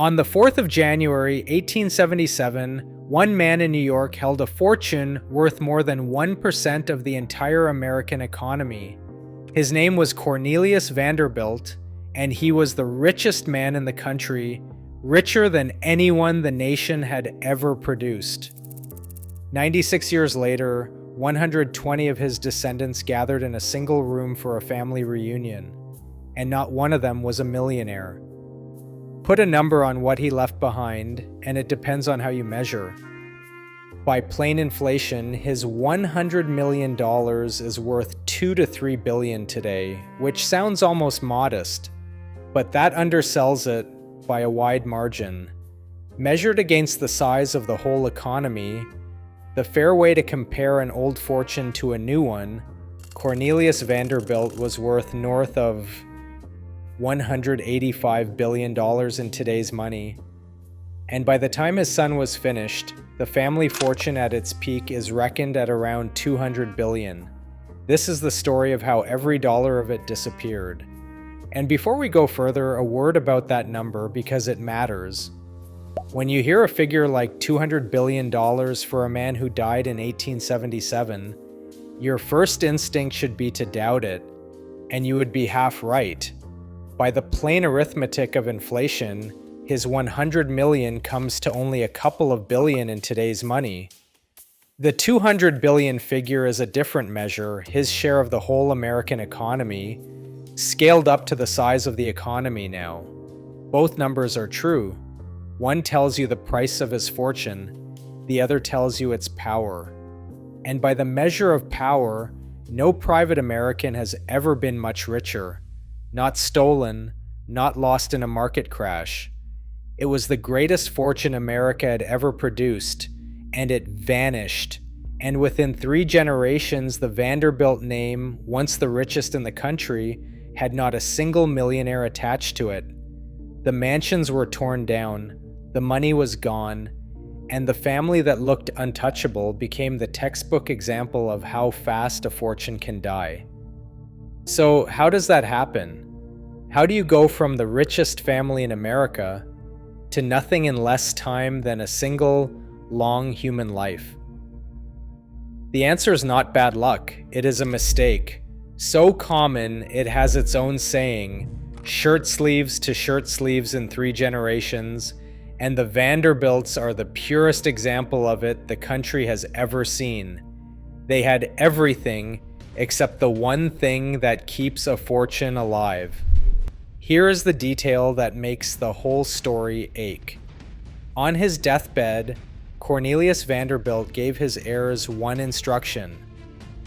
On the 4th of January, 1877, one man in New York held a fortune worth more than 1% of the entire American economy. His name was Cornelius Vanderbilt, and he was the richest man in the country, richer than anyone the nation had ever produced. 96 years later, 120 of his descendants gathered in a single room for a family reunion, and not one of them was a millionaire. Put a number on what he left behind, and it depends on how you measure. By plain inflation, his $100 million is worth $2 to $3 billion today, which sounds almost modest, but that undersells it by a wide margin. Measured against the size of the whole economy, the fair way to compare an old fortune to a new one, Cornelius Vanderbilt was worth north of $185 billion in today's money. And by the time his son was finished, the family fortune at its peak is reckoned at around $200 billion. This is the story of how every dollar of it disappeared. And before we go further, a word about that number because it matters. When you hear a figure like $200 billion for a man who died in 1877, your first instinct should be to doubt it, and you would be half right. By the plain arithmetic of inflation, his 100 million comes to only a couple of billion in today's money. The 200 billion figure is a different measure, his share of the whole American economy, scaled up to the size of the economy now. Both numbers are true. One tells you the price of his fortune, the other tells you its power. And by the measure of power, no private American has ever been much richer. Not stolen, not lost in a market crash. It was the greatest fortune America had ever produced, and it vanished. And within 3 generations, the Vanderbilt name, once the richest in the country, had not a single millionaire attached to it. The mansions were torn down, the money was gone, and the family that looked untouchable became the textbook example of how fast a fortune can die. So how does that happen? How do you go from the richest family in America to nothing in less time than a single, long human life? The answer is not bad luck, it is a mistake. So common, it has its own saying, shirt sleeves to shirt sleeves in 3 generations, and the Vanderbilts are the purest example of it the country has ever seen. They had everything except the one thing that keeps a fortune alive. Here is the detail that makes the whole story ache. On his deathbed, Cornelius Vanderbilt gave his heirs one instruction: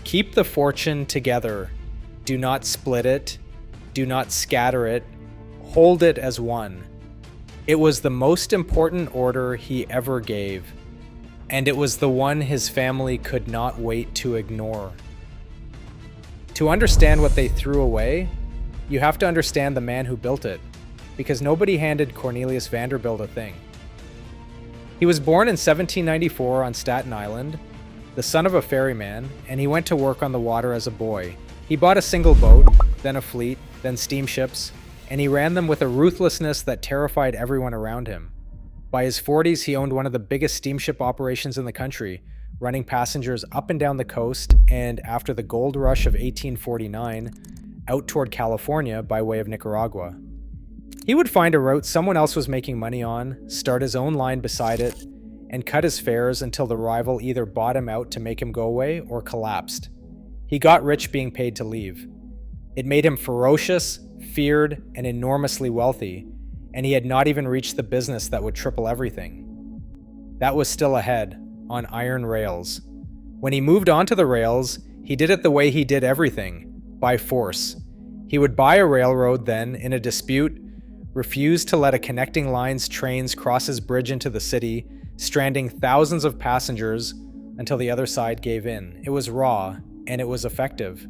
keep the fortune together. Do not split it. Do not scatter it. Hold it as one. It was the most important order he ever gave, and it was the one his family could not wait to ignore. To understand what they threw away, you have to understand the man who built it, because nobody handed Cornelius Vanderbilt a thing. He was born in 1794 on Staten Island, the son of a ferryman, and he went to work on the water as a boy. He bought a single boat, then a fleet, then steamships, and he ran them with a ruthlessness that terrified everyone around him. By his 40s, he owned one of the biggest steamship operations in the country, running passengers up and down the coast, and after the gold rush of 1849, out toward California by way of Nicaragua. He would find a route someone else was making money on, start his own line beside it, and cut his fares until the rival either bought him out to make him go away or collapsed. He got rich being paid to leave. It made him ferocious, feared, and enormously wealthy, and he had not even reached the business that would triple everything. That was still ahead, on iron rails. When he moved onto the rails, he did it the way he did everything, by force. He would buy a railroad then, in a dispute, refuse to let a connecting line's trains cross his bridge into the city, stranding thousands of passengers until the other side gave in. It was raw, and it was effective.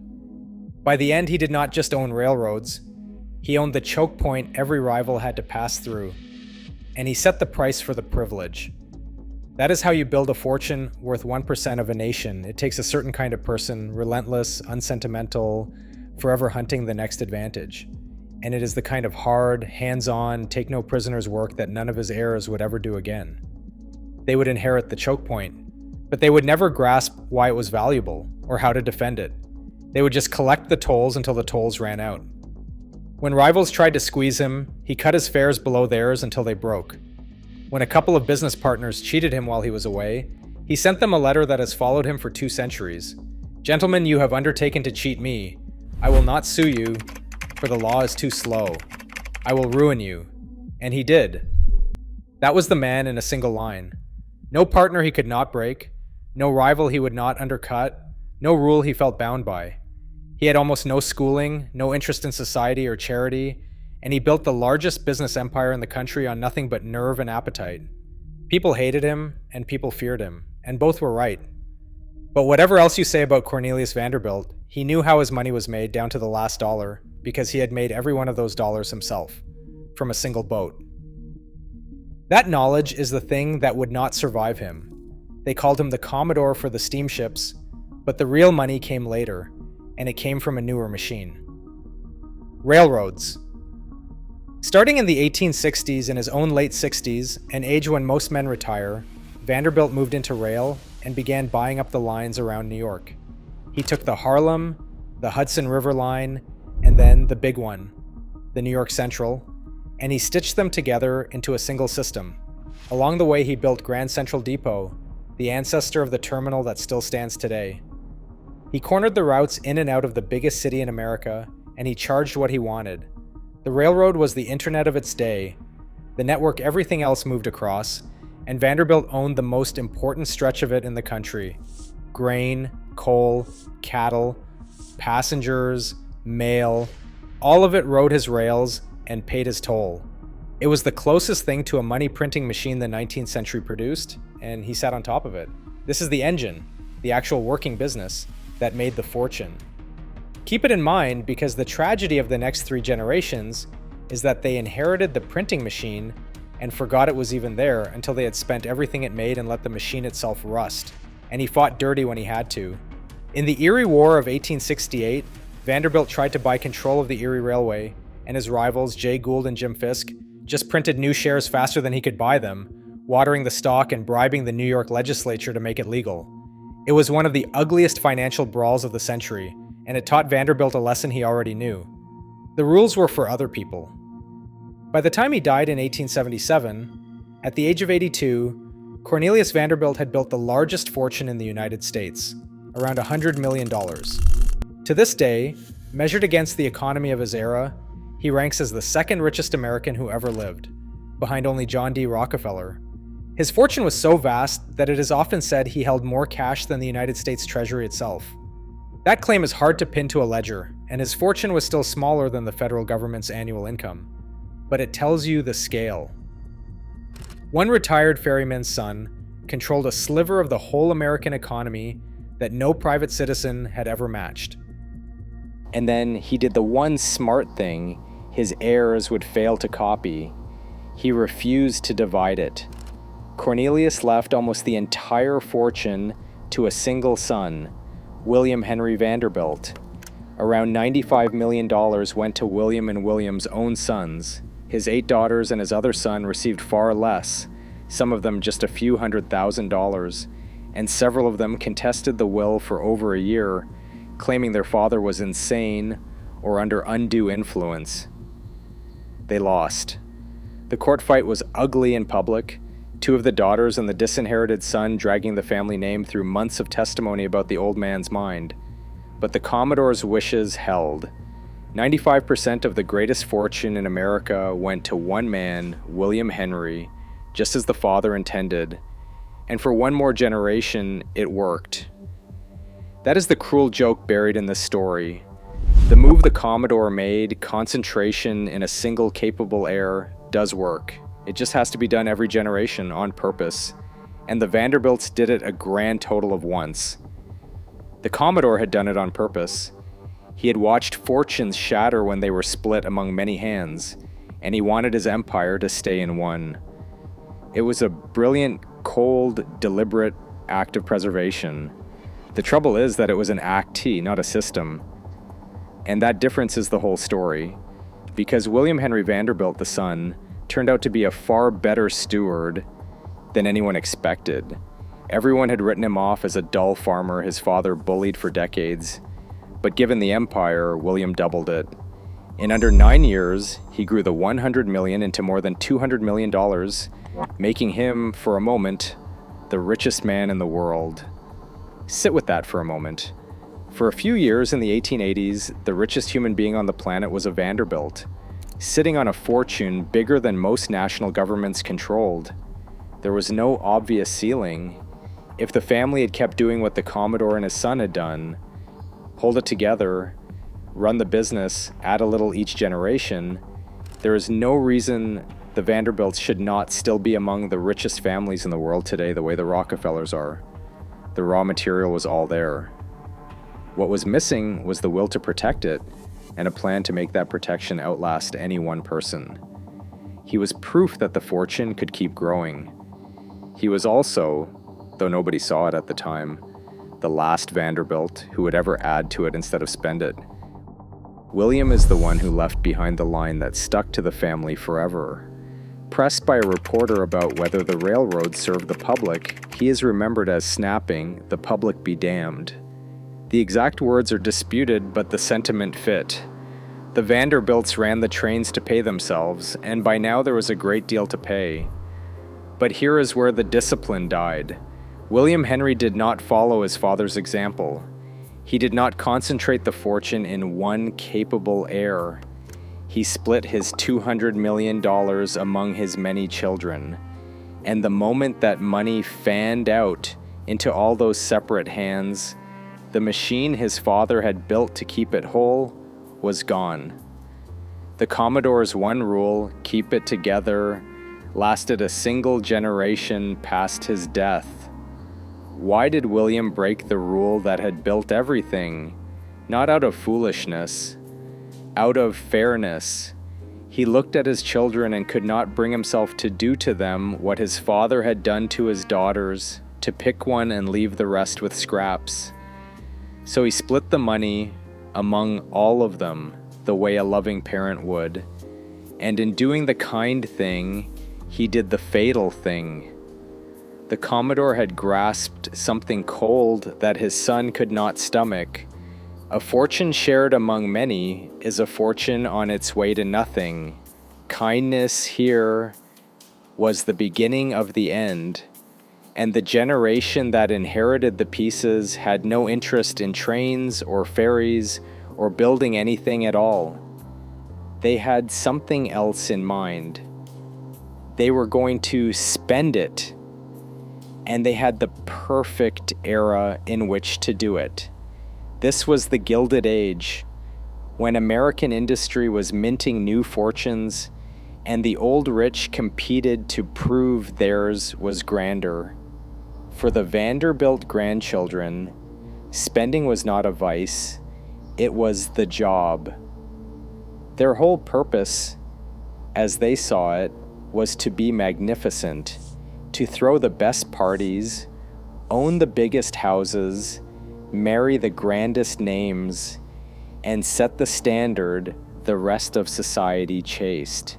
By the end, he did not just own railroads. He owned the choke point every rival had to pass through, and he set the price for the privilege. That is how you build a fortune worth 1% of a nation. It takes a certain kind of person, relentless, unsentimental, forever hunting the next advantage. and it is the kind of hard, hands-on, take-no-prisoners work that none of his heirs would ever do again. They would inherit the choke point, but they would never grasp why it was valuable or how to defend it. They would just collect the tolls until the tolls ran out. When rivals tried to squeeze him, he cut his fares below theirs until they broke. When a couple of business partners cheated him while he was away, he sent them a letter that has followed him for 2 centuries. "Gentlemen, you have undertaken to cheat me. I will not sue you, for the law is too slow. I will ruin you." And he did. That was the man in a single line. No partner he could not break, no rival he would not undercut, no rule he felt bound by. He had almost no schooling, no interest in society or charity, and he built the largest business empire in the country on nothing but nerve and appetite. People hated him, and people feared him, and both were right. But whatever else you say about Cornelius Vanderbilt, he knew how his money was made down to the last dollar, because he had made every one of those dollars himself, from a single boat. That knowledge is the thing that would not survive him. They called him the Commodore for the steamships, but the real money came later, and it came from a newer machine. Railroads. Starting in the 1860s, in his own late 60s, an age when most men retire, Vanderbilt moved into rail and began buying up the lines around New York. He took the Harlem, the Hudson River Line, and then the big one, the New York Central, and he stitched them together into a single system. Along the way, he built Grand Central Depot, the ancestor of the terminal that still stands today. He cornered the routes in and out of the biggest city in America, and he charged what he wanted. The railroad was the internet of its day, the network everything else moved across, and Vanderbilt owned the most important stretch of it in the country. Grain, coal, cattle, passengers, mail, all of it rode his rails and paid his toll. It was the closest thing to a money printing machine the 19th century produced, and he sat on top of it. This is the engine, the actual working business, that made the fortune. Keep it in mind because the tragedy of the next 3 generations is that they inherited the printing machine and forgot it was even there until they had spent everything it made and let the machine itself rust, and he fought dirty when he had to. In the Erie War of 1868, Vanderbilt tried to buy control of the Erie Railway, and his rivals, Jay Gould and Jim Fisk, just printed new shares faster than he could buy them, watering the stock and bribing the New York legislature to make it legal. It was one of the ugliest financial brawls of the century, and it taught Vanderbilt a lesson he already knew. The rules were for other people. By the time he died in 1877, at the age of 82, Cornelius Vanderbilt had built the largest fortune in the United States, around $100 million. To this day, measured against the economy of his era, he ranks as the 2nd richest American who ever lived, behind only John D. Rockefeller. His fortune was so vast that it is often said he held more cash than the United States Treasury itself. That claim is hard to pin to a ledger, and his fortune was still smaller than the federal government's annual income. But it tells you the scale. One retired ferryman's son controlled a sliver of the whole American economy that no private citizen had ever matched. And then he did the one smart thing his heirs would fail to copy. He refused to divide it. Cornelius left almost the entire fortune to a single son, William Henry Vanderbilt. Around $95 million went to William and William's own sons. His 8 daughters and his other son received far less, some of them just a few $100,000, and several of them contested the will for over a year, claiming their father was insane or under undue influence. They lost. The court fight was ugly in public, 2 of the daughters and the disinherited son dragging the family name through months of testimony about the old man's mind. But the Commodore's wishes held. 95% of the greatest fortune in America went to one man, William Henry, just as the father intended. And for one more generation, it worked. That is the cruel joke buried in this story. The move the Commodore made, concentration in a single capable heir, does work. It just has to be done every generation on purpose. And the Vanderbilts did it a grand total of once. The Commodore had done it on purpose. He had watched fortunes shatter when they were split among many hands, and he wanted his empire to stay in one. It was a brilliant, cold, deliberate act of preservation. The trouble is that it was an act, not a system. And that difference is the whole story. because William Henry Vanderbilt, the son, turned out to be a far better steward than anyone expected. Everyone had written him off as a dull farmer his father bullied for decades, but given the empire, William doubled it. In under 9 years, he grew the $100 million into more than $200 million, making him, for a moment, the richest man in the world. Sit with that for a moment. For a few years in the 1880s, the richest human being on the planet was a Vanderbilt, sitting on a fortune bigger than most national governments controlled. There was no obvious ceiling. If the family had kept doing what the Commodore and his son had done, hold it together, run the business, add a little each generation, there is no reason the Vanderbilts should not still be among the richest families in the world today the way the Rockefellers are. The raw material was all there. What was missing was the will to protect it and a plan to make that protection outlast any one person. He was proof that the fortune could keep growing. He was also, though nobody saw it at the time, the last Vanderbilt who would ever add to it instead of spend it. William is the one who left behind the line that stuck to the family forever. Pressed by a reporter about whether the railroad served the public, he is remembered as snapping, "The public be damned." The exact words are disputed, but the sentiment fit. The Vanderbilts ran the trains to pay themselves, and by now there was a great deal to pay. But here is where the discipline died. William Henry did not follow his father's example. He did not concentrate the fortune in one capable heir. He split his $200 million among his many children. And the moment that money fanned out into all those separate hands, the machine his father had built to keep it whole was gone. The Commodore's one rule, keep it together, lasted a single generation past his death. Why did William break the rule that had built everything? Not out of foolishness, out of fairness. He looked at his children and could not bring himself to do to them what his father had done to his daughters, to pick one and leave the rest with scraps. So he split the money among all of them, the way a loving parent would. And in doing the kind thing, he did the fatal thing. The Commodore had grasped something cold that his son could not stomach. A fortune shared among many is a fortune on its way to nothing. Kindness here was the beginning of the end. And the generation that inherited the pieces had no interest in trains or ferries or building anything at all. They had something else in mind. They were going to spend it, and they had the perfect era in which to do it. This was the Gilded Age, when American industry was minting new fortunes, and the old rich competed to prove theirs was grander. For the Vanderbilt grandchildren, spending was not a vice, it was the job. Their whole purpose, as they saw it, was to be magnificent, to throw the best parties, own the biggest houses, marry the grandest names, and set the standard the rest of society chased.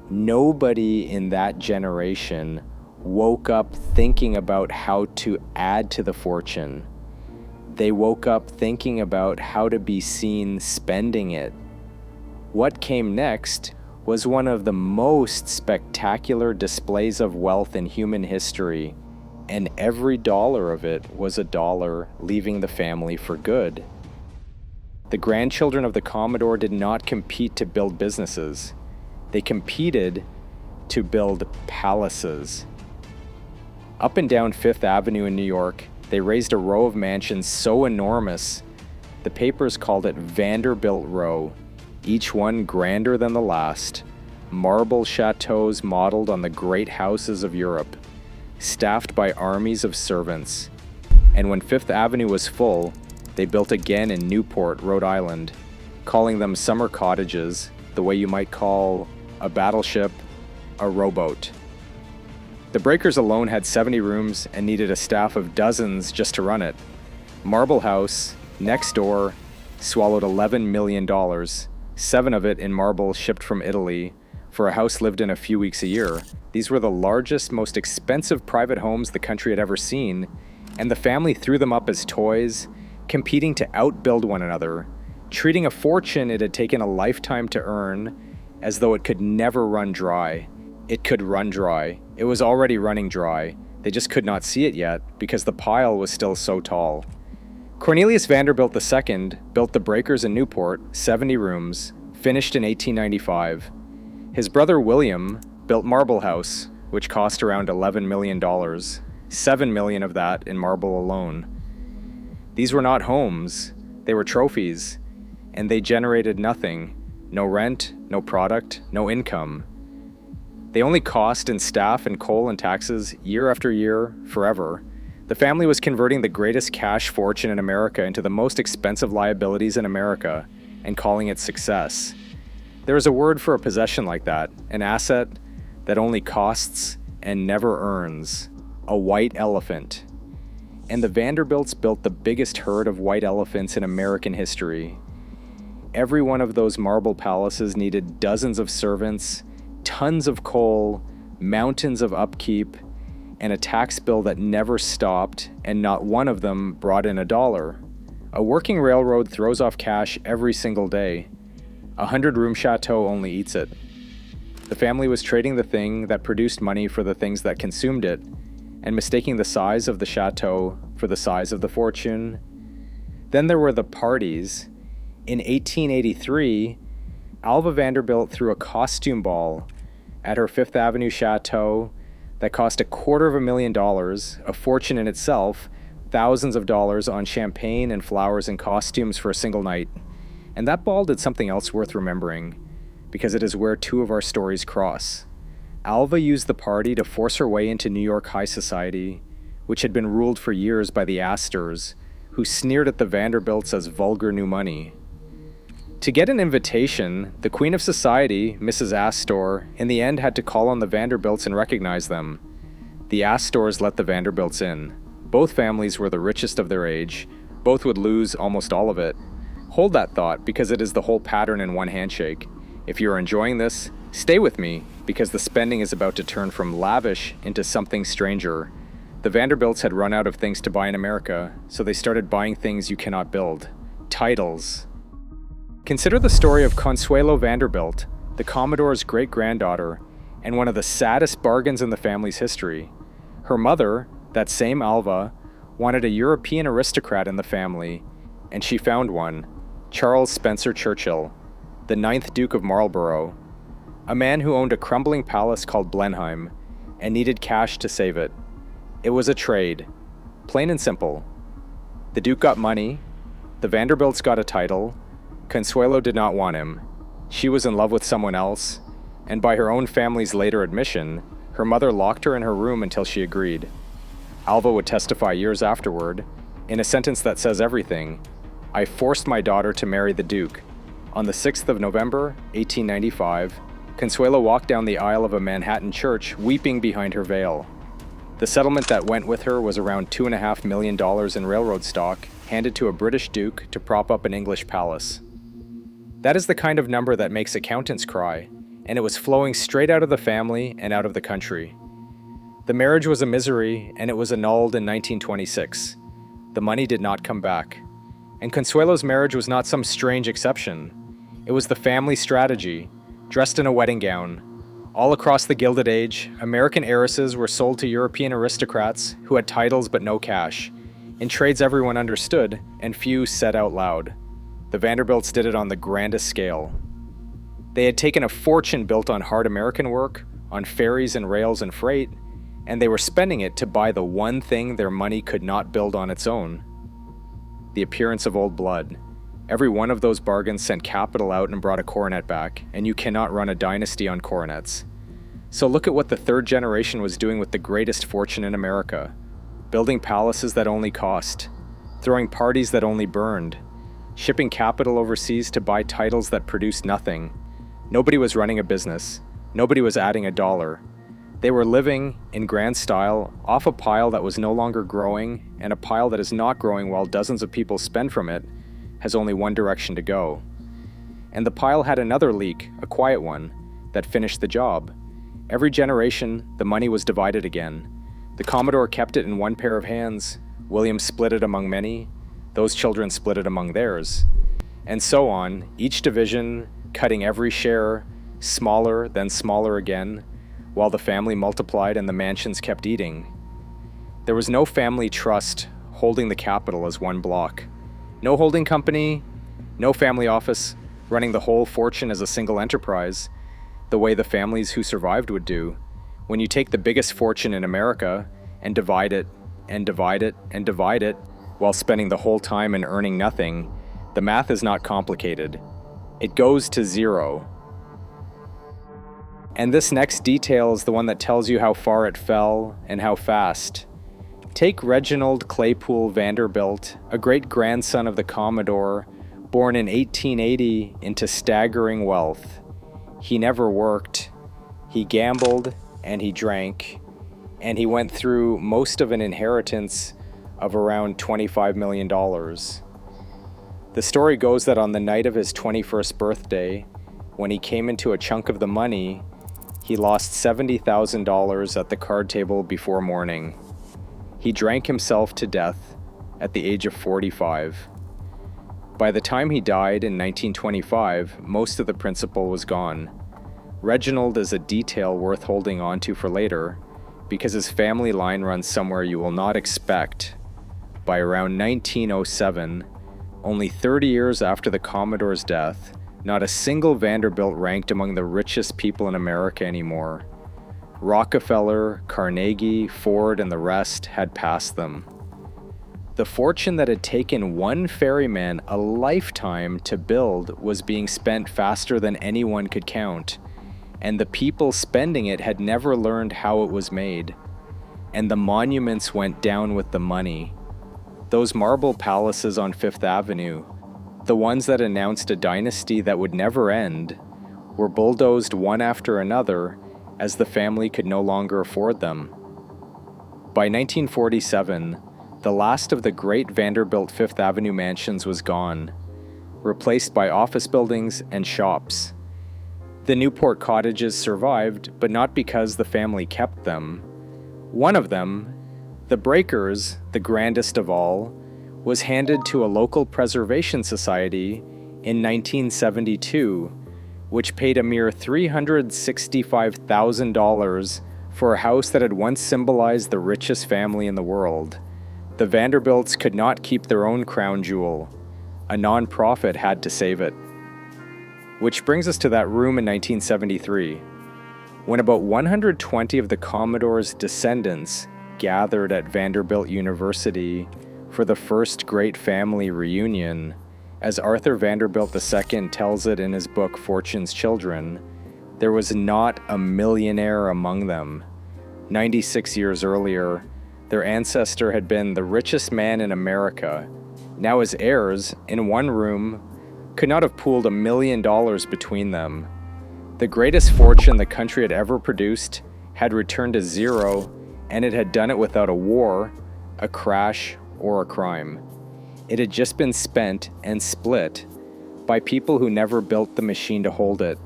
Nobody in that generation woke up thinking about how to add to the fortune. They woke up thinking about how to be seen spending it. What came next was one of the most spectacular displays of wealth in human history, and every dollar of it was a dollar leaving the family for good. The grandchildren of the Commodore did not compete to build businesses. They competed to build palaces. Up and down Fifth Avenue in New York, they raised a row of mansions so enormous, the papers called it Vanderbilt Row, each one grander than the last, marble chateaus modeled on the great houses of Europe, staffed by armies of servants. And when Fifth Avenue was full, they built again in Newport, Rhode Island, calling them summer cottages, the way you might call a battleship a rowboat. The breakers alone had 70 rooms and needed a staff of dozens just to run it. Marble House, next door, swallowed $11 million, 7 of it in marble shipped from Italy for a house lived in a few weeks a year. These were the largest, most expensive private homes the country had ever seen, and the family threw them up as toys, competing to outbuild one another, treating a fortune it had taken a lifetime to earn as though it could never run dry. It could run dry. It was already running dry. They just could not see it yet because the pile was still so tall. Cornelius Vanderbilt II built the breakers in Newport, 70 rooms, finished in 1895. His brother William built Marlborough House, which cost around $11 million, $7 million of that in marble alone. These were not homes, they were trophies, and they generated nothing. No rent, no product, no income. They only cost in staff and coal and taxes year after year, forever. The family was converting the greatest cash fortune in America into the most expensive liabilities in America and calling it success. There is a word for a possession like that, an asset that only costs and never earns. A white elephant. And the Vanderbilts built the biggest herd of white elephants in American history. Every one of those marble palaces needed dozens of servants, tons of coal, mountains of upkeep, and a tax bill that never stopped, and not one of them brought in $1. A working railroad throws off cash every single day. A 100-room chateau only eats it. The family was trading the thing that produced money for the things that consumed it, and mistaking the size of the chateau for the size of the fortune. Then there were the parties. In 1883, Alva Vanderbilt threw a costume ball at her Fifth Avenue chateau that cost $250,000, a fortune in itself, thousands of dollars on champagne and flowers and costumes for a single night. And that ball did something else worth remembering, because it is where two of our stories cross. Alva used the party to force her way into New York high society, which had been ruled for years by the Astors, who sneered at the Vanderbilts as vulgar new money. To get an invitation, the Queen of Society, Mrs. Astor, in the end had to call on the Vanderbilts and recognize them. The Astors let the Vanderbilts in. Both families were the richest of their age. Both would lose almost all of it. Hold that thought, because it is the whole pattern in one handshake. If you're enjoying this, stay with me, because the spending is about to turn from lavish into something stranger. The Vanderbilts had run out of things to buy in America, so they started buying things you cannot build. Titles. Consider the story of Consuelo Vanderbilt, the Commodore's great-granddaughter, and one of the saddest bargains in the family's history. Her mother, that same Alva, wanted a European aristocrat in the family, and she found one, Charles Spencer Churchill, the 9th Duke of Marlborough, a man who owned a crumbling palace called Blenheim and needed cash to save it. It was a trade, plain and simple. The Duke got money, the Vanderbilts got a title. Consuelo did not want him. She was in love with someone else, and by her own family's later admission, her mother locked her in her room until she agreed. Alva would testify years afterward, in a sentence that says everything. I forced my daughter to marry the Duke. On the 6th of November, 1895, Consuelo walked down the aisle of a Manhattan church, weeping behind her veil. The settlement that went with her was around $2.5 million in railroad stock, handed to a British duke to prop up an English palace. That is the kind of number that makes accountants cry, and it was flowing straight out of the family and out of the country. The marriage was a misery, and it was annulled in 1926. The money did not come back. And Consuelo's marriage was not some strange exception. It was the family strategy, dressed in a wedding gown. All across the Gilded Age, American heiresses were sold to European aristocrats who had titles but no cash, in trades everyone understood and few said out loud. The Vanderbilts did it on the grandest scale. They had taken a fortune built on hard American work, on ferries and rails and freight, and they were spending it to buy the one thing their money could not build on its own: the appearance of old blood. Every one of those bargains sent capital out and brought a coronet back, and you cannot run a dynasty on coronets. So look at what the third generation was doing with the greatest fortune in America: building palaces that only cost, throwing parties that only burned, shipping capital overseas to buy titles that produced nothing. Nobody was running a business. Nobody was adding a dollar. They were living, in grand style, off a pile that was no longer growing, and a pile that is not growing while dozens of people spend from it has only one direction to go. And the pile had another leak, a quiet one, that finished the job. Every generation, the money was divided again. The Commodore kept it in one pair of hands, William split it among many, those children split it among theirs. And so on, each division cutting every share, smaller then smaller again, while the family multiplied and the mansions kept eating. There was no family trust holding the capital as one block. No holding company, no family office running the whole fortune as a single enterprise, the way the families who survived would do. When you take the biggest fortune in America and divide it and divide it and divide it while spending the whole time and earning nothing, the math is not complicated. It goes to zero. And this next detail is the one that tells you how far it fell and how fast. Take Reginald Claypool Vanderbilt, a great-grandson of the Commodore, born in 1880 into staggering wealth. He never worked. He gambled and he drank, and he went through most of an inheritance of around $25 million. The story goes that on the night of his 21st birthday, when he came into a chunk of the money, he lost $70,000 at the card table before morning. He drank himself to death at the age of 45. By the time he died in 1925, most of the principal was gone. Reginald is a detail worth holding on to for later, because his family line runs somewhere you will not expect. By around 1907, only 30 years after the Commodore's death, not a single Vanderbilt ranked among the richest people in America anymore. Rockefeller, Carnegie, Ford, and the rest had passed them. The fortune that had taken one ferryman a lifetime to build was being spent faster than anyone could count, and the people spending it had never learned how it was made. And the monuments went down with the money. Those marble palaces on Fifth Avenue, the ones that announced a dynasty that would never end, were bulldozed one after another as the family could no longer afford them. By 1947, the last of the great Vanderbilt Fifth Avenue mansions was gone, replaced by office buildings and shops. The Newport cottages survived, but not because the family kept them. One of them, the Breakers, the grandest of all, was handed to a local preservation society in 1972, which paid a mere $365,000 for a house that had once symbolized the richest family in the world. The Vanderbilts could not keep their own crown jewel. A non-profit had to save it. Which brings us to that room in 1973, when about 120 of the Commodore's descendants gathered at Vanderbilt University for the first great family reunion. As Arthur Vanderbilt II tells it in his book Fortune's Children, there was not a millionaire among them. 96 years earlier, their ancestor had been the richest man in America. Now his heirs, in one room, could not have pooled $1 million between them. The greatest fortune the country had ever produced had returned to zero, and it had done it without a war, a crash, or a crime. It had just been spent and split by people who never built the machine to hold it.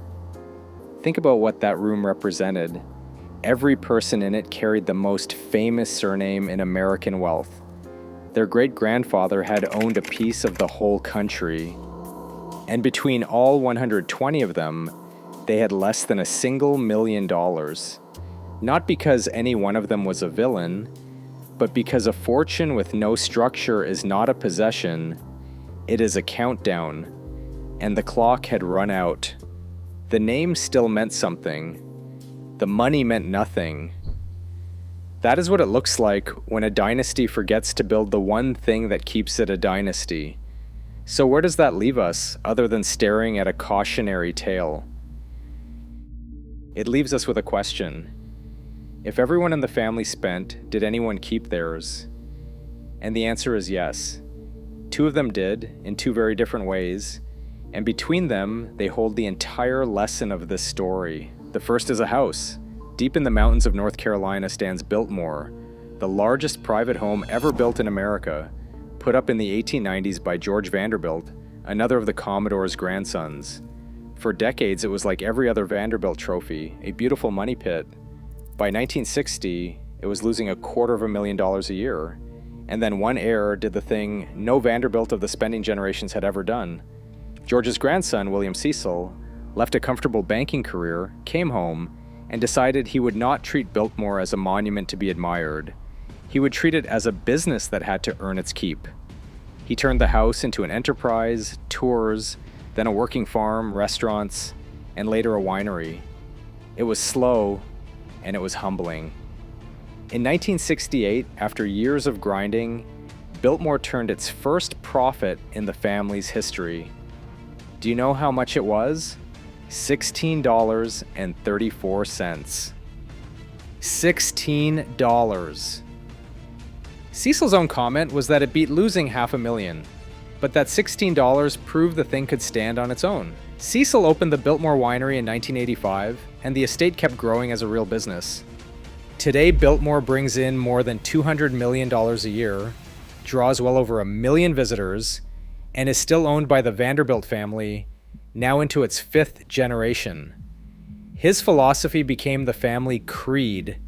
Think about what that room represented. Every person in it carried the most famous surname in American wealth. Their great-grandfather had owned a piece of the whole country. And between all 120 of them, they had less than $1 million. Not because any one of them was a villain, but because a fortune with no structure is not a possession, it is a countdown, and the clock had run out. The name still meant something. The money meant nothing. That is what it looks like when a dynasty forgets to build the one thing that keeps it a dynasty. So where does that leave us, other than staring at a cautionary tale? It leaves us with a question. If everyone in the family spent, did anyone keep theirs? And the answer is yes. Two of them did, in two very different ways, and between them, they hold the entire lesson of this story. The first is a house. Deep in the mountains of North Carolina stands Biltmore, the largest private home ever built in America, put up in the 1890s by George Vanderbilt, another of the Commodore's grandsons. For decades, it was like every other Vanderbilt trophy, a beautiful money pit. By 1960, it was losing $250,000 a year. And then one heir did the thing no Vanderbilt of the spending generations had ever done. George's grandson, William Cecil, left a comfortable banking career, came home, and decided he would not treat Biltmore as a monument to be admired. He would treat it as a business that had to earn its keep. He turned the house into an enterprise, tours, then a working farm, restaurants, and later a winery. It was slow, and it was humbling. In 1968, after years of grinding, Biltmore turned its first profit in the family's history. Do you know how much it was? $16.34. $16. Cecil's own comment was that it beat losing $500,000, but that $16 proved the thing could stand on its own. Cecil opened the Biltmore Winery in 1985, and the estate kept growing as a real business. Today, Biltmore brings in more than $200 million a year, draws well over 1 million visitors, and is still owned by the Vanderbilt family, now into its 5th generation. His philosophy became the family creed,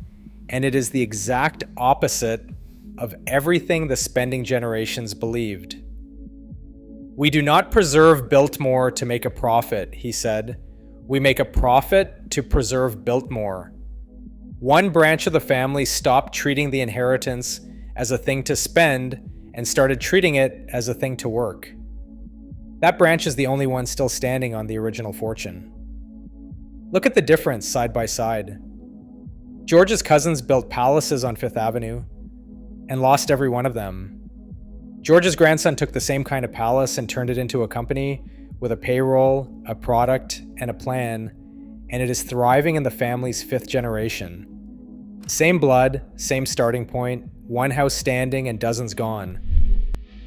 and it is the exact opposite of everything the spending generations believed. "We do not preserve Biltmore to make a profit," he said. "We make a profit to preserve Biltmore." One branch of the family stopped treating the inheritance as a thing to spend and started treating it as a thing to work. That branch is the only one still standing on the original fortune. Look at the difference side by side. George's cousins built palaces on Fifth Avenue and lost every one of them. George's grandson took the same kind of palace and turned it into a company with a payroll, a product, and a plan, and it is thriving in the family's 5th generation. Same blood, same starting point, one house standing and dozens gone.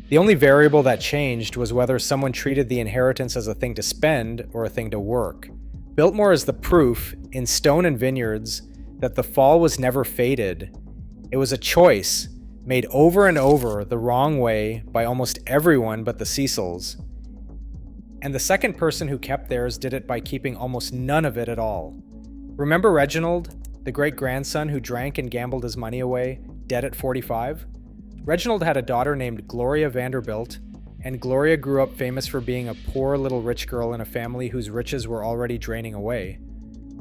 The only variable that changed was whether someone treated the inheritance as a thing to spend or a thing to work. Biltmore is the proof, in stone and vineyards, that the fall was never fated. It was a choice, made over and over the wrong way by almost everyone but the Cecils. And the second person who kept theirs did it by keeping almost none of it at all. Remember Reginald, the great-grandson who drank and gambled his money away, dead at 45? Reginald had a daughter named Gloria Vanderbilt, and Gloria grew up famous for being a poor little rich girl in a family whose riches were already draining away.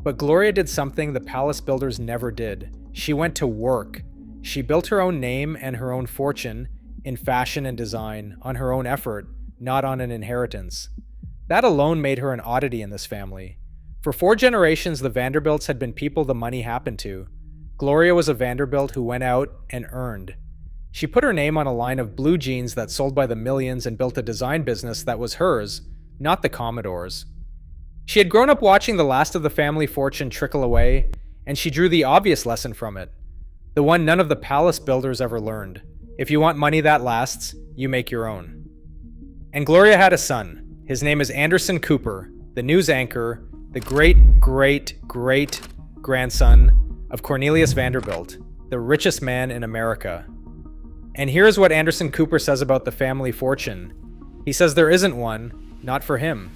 But Gloria did something the palace builders never did. She went to work. She built her own name and her own fortune in fashion and design on her own effort, not on an inheritance. That alone made her an oddity in this family. For 4 generations, the Vanderbilts had been people the money happened to. Gloria was a Vanderbilt who went out and earned. She put her name on a line of blue jeans that sold by the millions and built a design business that was hers, not the Commodore's. She had grown up watching the last of the family fortune trickle away, and she drew the obvious lesson from it. The one none of the palace builders ever learned. If you want money that lasts, you make your own. And Gloria had a son. His name is Anderson Cooper, the news anchor, the great-great-great-grandson of Cornelius Vanderbilt, the richest man in America. And here's what Anderson Cooper says about the family fortune. He says there isn't one, not for him.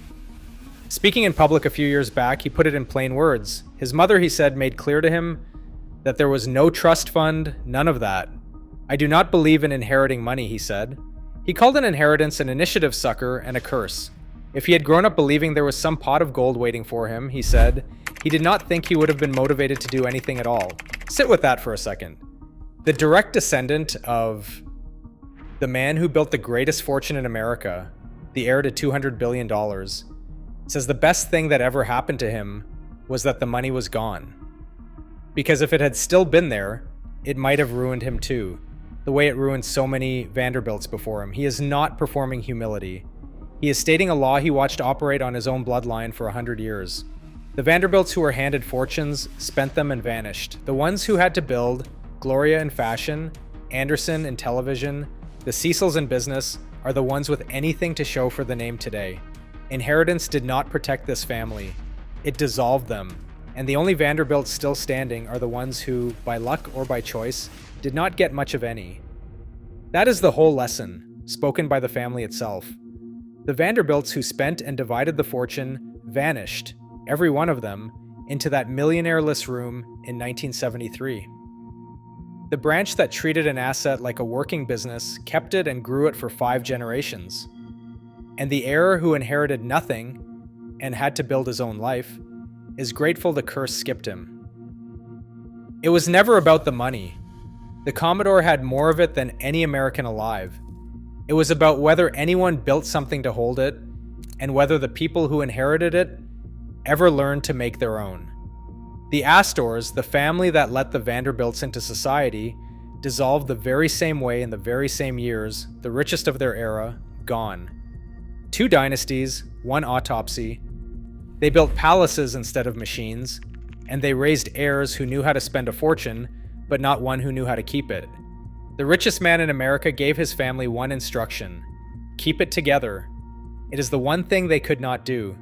Speaking in public a few years back, he put it in plain words. His mother, he said, made clear to him that there was no trust fund, none of that. "I do not believe in inheriting money," he said. He called an inheritance an initiative sucker and a curse. If he had grown up believing there was some pot of gold waiting for him, he said, he did not think he would have been motivated to do anything at all. Sit with that for a second. The direct descendant of the man who built the greatest fortune in America, the heir to $200 billion, says the best thing that ever happened to him was that the money was gone. Because if it had still been there, it might have ruined him too, the way it ruined so many Vanderbilts before him. He is not performing humility. He is stating a law he watched operate on his own bloodline for 100 years. The Vanderbilts who were handed fortunes spent them and vanished. The ones who had to build, Gloria in fashion, Anderson in television, the Cecils in business, are the ones with anything to show for the name today. Inheritance did not protect this family. It dissolved them. And the only Vanderbilts still standing are the ones who, by luck or by choice, did not get much of any. That is the whole lesson, spoken by the family itself. The Vanderbilts who spent and divided the fortune vanished, every one of them, into that millionaire-less room in 1973. The branch that treated an asset like a working business kept it and grew it for 5 generations. And the heir who inherited nothing and had to build his own life is grateful the curse skipped him. It was never about the money. The Commodore had more of it than any American alive. It was about whether anyone built something to hold it, and whether the people who inherited it ever learned to make their own. The Astors, the family that let the Vanderbilts into society, dissolved the very same way in the very same years, the richest of their era, gone. 2 dynasties, 1 autopsy. They built palaces instead of machines, and they raised heirs who knew how to spend a fortune, but not one who knew how to keep it. The richest man in America gave his family one instruction: keep it together. It is the one thing they could not do.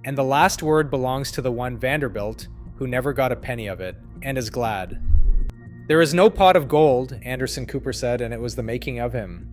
And the last word belongs to the one Vanderbilt who never got a penny of it, and is glad. There is no pot of gold, Anderson Cooper said, and it was the making of him.